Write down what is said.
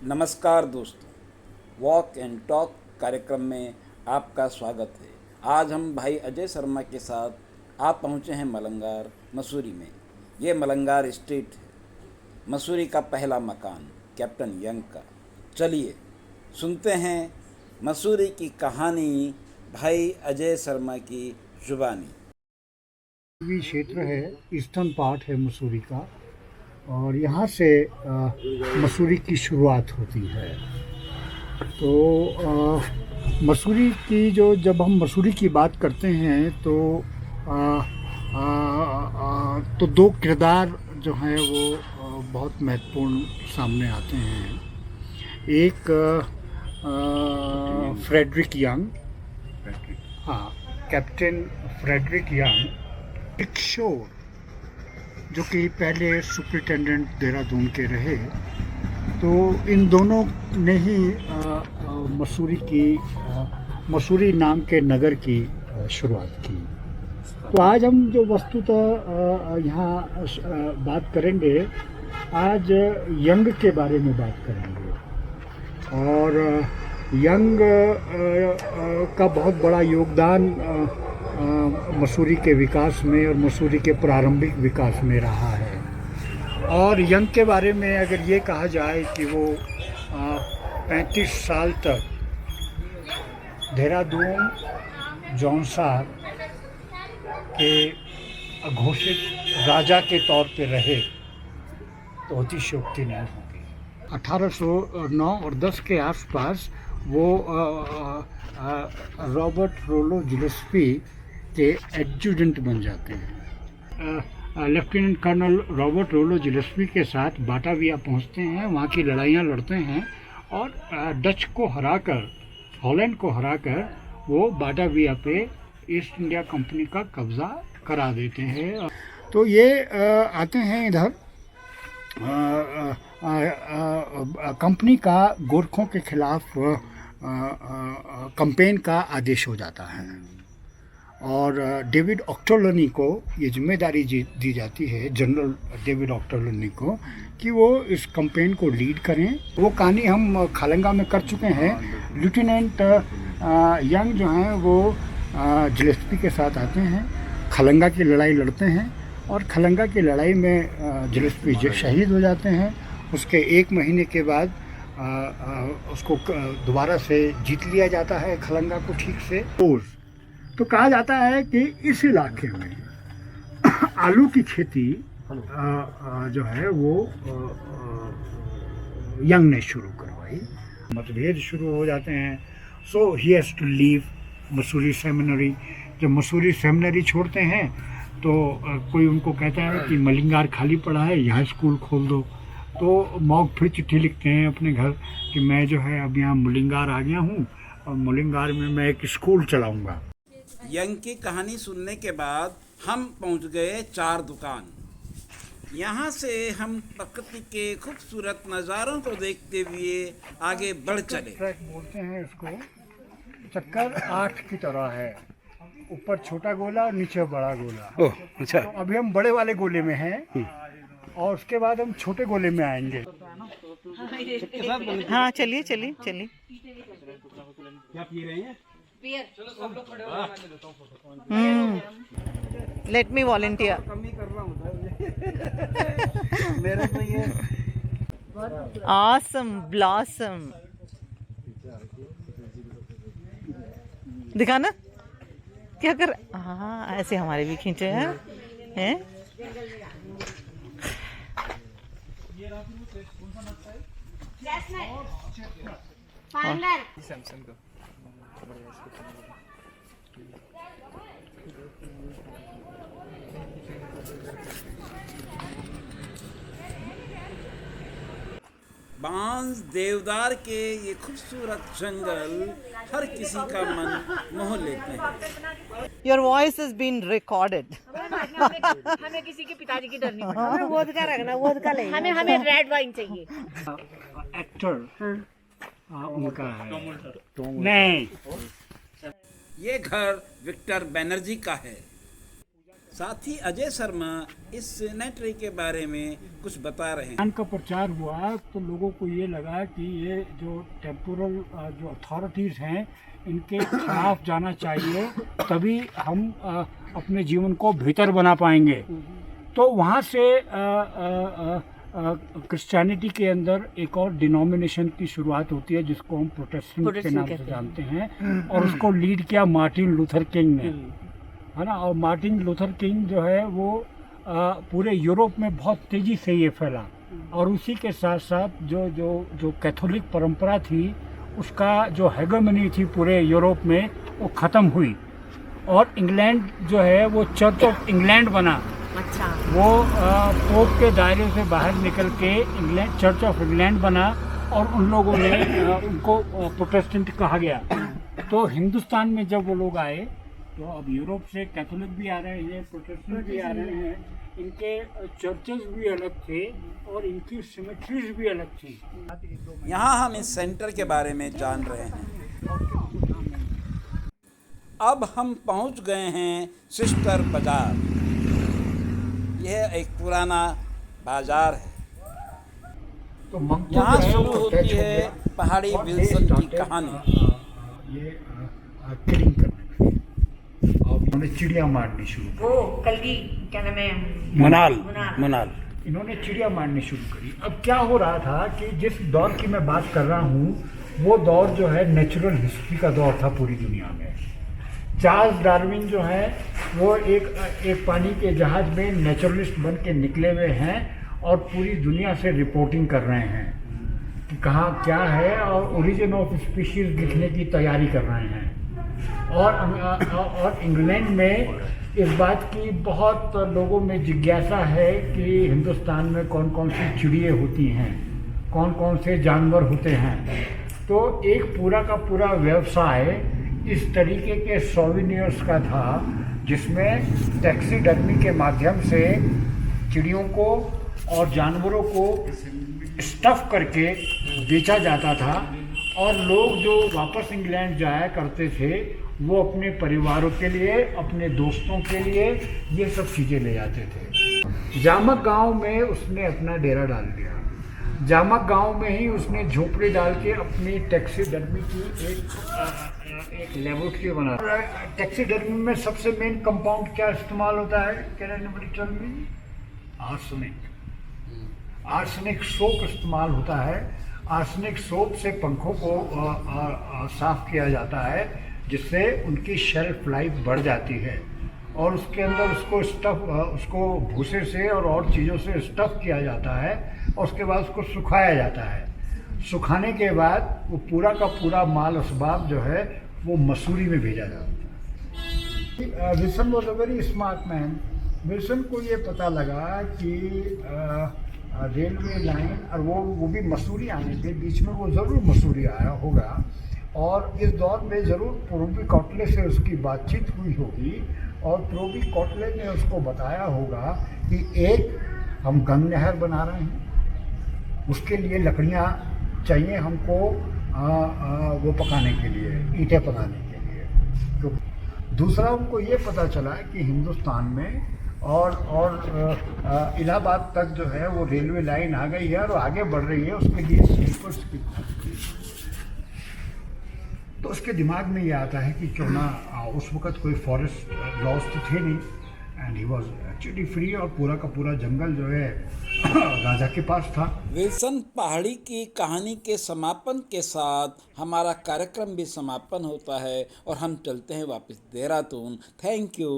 नमस्कार दोस्तों, walk and talk कार्यक्रम में आपका स्वागत है। आज हम भाई अजय शर्मा के साथ आप पहुँचे हैं मलंगार मसूरी में। ये मलंगार स्ट्रीट है, मसूरी का पहला मकान कैप्टन यंग का। चलिए सुनते हैं मसूरी की कहानी भाई अजय शर्मा की जुबानी। भी क्षेत्र है, ईस्टर्न पार्ट है मसूरी का, और यहाँ से मसूरी की शुरुआत होती है। तो मसूरी की जब हम मसूरी की बात करते हैं तो तो दो किरदार जो हैं वो बहुत महत्वपूर्ण सामने आते हैं। एक फ्रेडरिक यंग, हाँ, कैप्टन फ्रेडरिक यंग, एक शोर जो कि पहले सुपरिटेंडेंट देहरादून के रहे। तो इन दोनों ने ही मसूरी नाम के नगर की शुरुआत की। तो आज हम जो वस्तुतः यहाँ बात करेंगे, आज यंग के बारे में बात करेंगे। और यंग का बहुत बड़ा योगदान मसूरी के विकास में और मसूरी के प्रारंभिक विकास में रहा है। और यंग के बारे में अगर ये कहा जाए कि वो 35 साल तक देहरादून जौनसार के घोषित राजा के तौर पे रहे तो अतिशयोक्ति नहीं होगी। 1809 और 10 के आसपास वो रॉबर्ट रोलो जिलेस्पी के एडजुटेंट बन जाते हैं। लेफ्टिनेंट कर्नल रॉबर्ट रोलो जिलेस्पी के साथ बाटाविया पहुंचते हैं, वहाँ की लड़ाइयाँ लड़ते हैं और डच को हराकर, हॉलैंड को हराकर वो बाटाविया पे ईस्ट इंडिया कंपनी का कब्ज़ा करा देते हैं। तो ये आते हैं इधर, कंपनी का गोरखों के खिलाफ कैंपेन का आदेश हो जाता है और डेविड ऑक्टरलोनी को ये जिम्मेदारी दी जाती है, जनरल डेविड ऑक्टरलोनी को, कि वो इस कैंपेन को लीड करें। वो कहानी हम खलंगा में कर चुके हैं। लेफ्टिनेंट यंग जो हैं वो जिलेस्पी के साथ आते हैं, खलंगा की लड़ाई लड़ते हैं और खलंगा की लड़ाई में जिलेस्पी शहीद हो जाते हैं। उसके 1 महीने के बाद उसको दोबारा से जीत लिया जाता है खलंगा को ठीक से। तो कहा जाता है कि इस इलाके में आलू की खेती जो है वो यंग ने शुरू करवाई। मतभेद शुरू हो जाते हैं। So he has to leave Mussoorie seminary. जब मसूरी सेमिनरी छोड़ते हैं तो कोई उनको कहता है कि मलिंगार खाली पड़ा है, यहाँ स्कूल खोल दो। तो मॉग फिर चिट्ठी लिखते हैं अपने घर कि मैं जो है अब यहाँ मुलिंगार आ गया हूँ और मुलिंगार में मैं एक स्कूल चलाऊँगा। यंग की कहानी सुनने के बाद हम पहुंच गए 4 दुकान। यहाँ से हम प्रकृति के खूबसूरत नज़ारों को देखते हुए आगे बढ़ चले। ट्रैक बोलते हैं इसको। चक्कर 8 की तरह है, ऊपर छोटा गोला और नीचे बड़ा गोला। ओह अच्छा। तो अभी हम बड़े वाले गोले में हैं और उसके बाद हम छोटे गोले में आएंगे। हाँ चलिए चलिए चलिए। क्या पी रहे हैं? Let me volunteer. Awesome blossom दिखाना क्या कर। हाँ ऐसे हमारे भी खींचे हैं। बांस देवदार के ये खूबसूरत जंगल हर किसी का मन मोह लेते हैं। Your voice is been recorded. हमें किसी के पिताजी की डर नहीं पड़ता। हमें वोदका रखना, वोदका ले। हमें रेड वाइन चाहिए। एक्टर उनका है। नहीं, ये घर विक्टर बनर्जी का है। साथ ही अजय शर्मा इस सेनेटरी के बारे में कुछ बता रहे हैं। ज्ञान का प्रचार हुआ तो लोगों को ये लगा कि ये जो टेम्पोरल जो अथॉरिटीज़ हैं इनके खिलाफ जाना चाहिए, तभी हम अपने जीवन को बेहतर बना पाएंगे। तो वहाँ से क्रिश्चियनिटी के अंदर एक और डिनोमिनेशन की शुरुआत होती है जिसको हम प्रोटेस्टेंट के नाम से जानते हैं, और उसको लीड किया मार्टिन लूथर किंग ने, है ना। और मार्टिन लूथर किंग जो है वो पूरे यूरोप में बहुत तेज़ी से ये फैला, और उसी के साथ साथ जो कैथोलिक परंपरा थी उसका जो हेगेमनी थी पूरे यूरोप में वो ख़त्म हुई, और इंग्लैंड जो है वो चर्च ऑफ इंग्लैंड बना। अच्छा। वो पोप के दायरे से बाहर निकल के इंग्लैंड चर्च ऑफ इंग्लैंड बना, और उन लोगों ने उनको प्रोटेस्टेंट कहा गया। तो हिंदुस्तान में जब वो लोग आए तो अब यूरोप से कैथोलिक भी आ रहे हैं, प्रोटेस्टेंट भी आ रहे हैं, इनके चर्चेस भी अलग थे और इनकी सिमेट्रीज भी अलग थी। यहाँ हम इस सेंटर के बारे में जान रहे हैं। अब हम पहुँच गए हैं सिस्टर बाजार। यह एक पुराना बाजार है। तो मंक यहाँ शुरू होती है पहाड़ी विल्सन की कहानी। ये किलिंग करने, और उन्होंने चिड़िया मारनी शुरू की। वो कल्गी क्या नाम है? मनाल। इन्होंने चिड़िया मारनी शुरू करी। अब क्या हो रहा था कि जिस दौर की मैं बात कर रहा हूँ वो दौर जो है नेचुरल हिस्ट्री का दौर था पूरी दुनिया में। चार्ल्स डार्विन जो है वो एक पानी के जहाज में नेचुरलिस्ट बन के निकले हुए हैं और पूरी दुनिया से रिपोर्टिंग कर रहे हैं कि कहाँ क्या है, और ओरिजिन ऑफ स्पीशीज लिखने की तैयारी कर रहे हैं। और इंग्लैंड में इस बात की बहुत लोगों में जिज्ञासा है कि हिंदुस्तान में कौन कौन सी चिड़िया होती हैं, कौन कौन से जानवर होते हैं। तो एक पूरा का पूरा व्यवसाय इस तरीके के सोवेनियर्स का था जिसमें टैक्सीडर्मी के माध्यम से चिड़ियों को और जानवरों को स्टफ करके बेचा जाता था, और लोग जो वापस इंग्लैंड जाया करते थे वो अपने परिवारों के लिए, अपने दोस्तों के लिए ये सब चीज़ें ले जाते थे। जामक गांव में उसने अपना डेरा डाल दिया। जामक गांव में ही उसने झोपड़ी डाल के अपनी टैक्सीडर्मी की एक लेबोरेटरी बना। टैक्सीडर्मी में सबसे मेन कंपाउंड क्या इस्तेमाल होता है? Can anybody tell me? Arsenic soap इस्तेमाल होता है। आर्सेनिक सोप से पंखों को साफ किया जाता है जिससे उनकी शेल्फ लाइफ बढ़ जाती है, और उसके अंदर उसको भूसे से और चीज़ों से स्टफ किया जाता है, और उसके बाद उसको सुखाया जाता है। सुखाने के बाद वो पूरा का पूरा माल असबाब जो है वो मसूरी में भेजा जाता है। Wilson was a very smart man. Wilson को ये पता लगा कि रेलवे लाइन, और वो भी मसूरी आने के बीच में वो ज़रूर मसूरी आया होगा, और इस दौर में ज़रूर प्रोबी कॉटले से उसकी बातचीत हुई होगी, और प्रोबी कॉटले ने उसको बताया होगा कि एक हम गंग नहर बना रहे हैं, उसके लिए लकड़ियाँ चाहिए हमको वो पकाने के लिए, ईंटें पकाने के लिए। तो दूसरा उनको ये पता चला कि हिंदुस्तान में और इलाहाबाद तक जो है वो रेलवे लाइन आ गई है और आगे बढ़ रही है, उसके लिए स्लीपर्स की। तो उसके दिमाग में ये आता है कि क्यों ना उस वक़्त कोई फॉरेस्ट लॉज तो थे नहीं, and he was actually free, और पूरा का पूरा जंगल जो है राजा के पास था। विल्सन पहाड़ी की कहानी के समापन के साथ हमारा कार्यक्रम भी समापन होता है और हम चलते हैं वापस देहरादून। Thank you.